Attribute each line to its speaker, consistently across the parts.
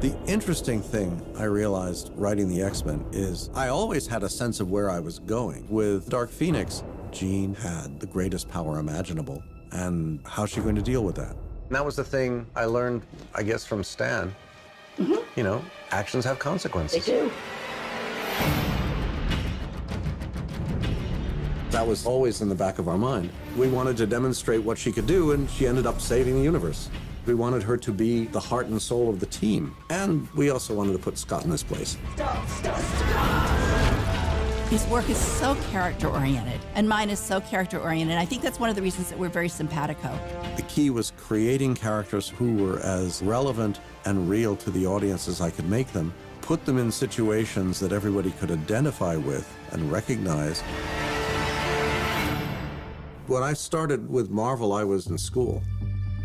Speaker 1: The interesting thing I realized writing the X-Men is I always had a sense of where I was going. With Dark Phoenix, Jean had the greatest power imaginable, and how's she going to deal with that? And that was the thing I learned, I guess, from Stan. You know, actions have consequences.
Speaker 2: They do.
Speaker 1: That was always in the back of our mind. We wanted to demonstrate what she could do, and she ended up saving the universe. We wanted her to be the heart and soul of the team. And we also wanted to put Scott in his place.
Speaker 2: Stop.
Speaker 3: His work is so character-oriented, and mine is so character-oriented. I think that's one of the reasons that we're very simpatico.
Speaker 1: The key was creating characters who were as relevant and real to the audience as I could make them, put them in situations that everybody could identify with and recognize. When I started with Marvel, I was in school.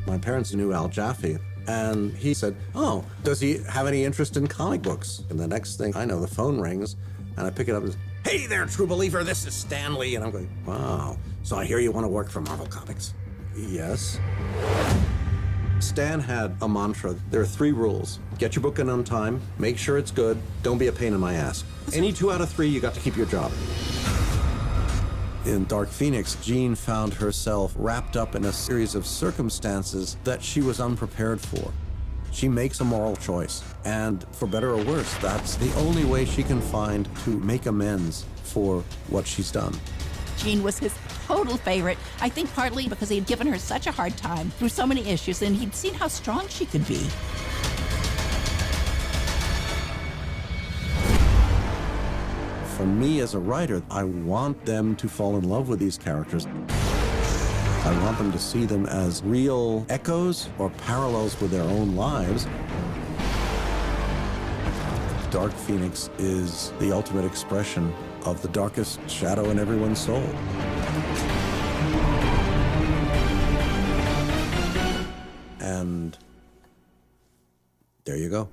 Speaker 1: My parents knew Al Jaffe, and he said, "Oh, does he have any interest in comic books?" And the next thing I know, the phone rings, and I pick it up and say, "Hey there, true believer, this is Stan Lee." And I'm going, "Wow, so I hear you want to work for Marvel Comics." Yes. Stan had a mantra. There are 3 rules. Get your book in on time, make sure it's good, don't be a pain in my ass. Any 2 out of 3, you got to keep your job. In Dark Phoenix, Jean found herself wrapped up in a series of circumstances that she was unprepared for. She makes a moral choice, and for better or worse, that's the only way she can find to make amends for what she's done.
Speaker 3: Jean was his total favorite, I think partly because he had given her such a hard time through so many issues, and he'd seen how strong she could be.
Speaker 1: For me as a writer, I want them to fall in love with these characters. I want them to see them as real echoes or parallels with their own lives. Dark Phoenix is the ultimate expression of the darkest shadow in everyone's soul. And there you go.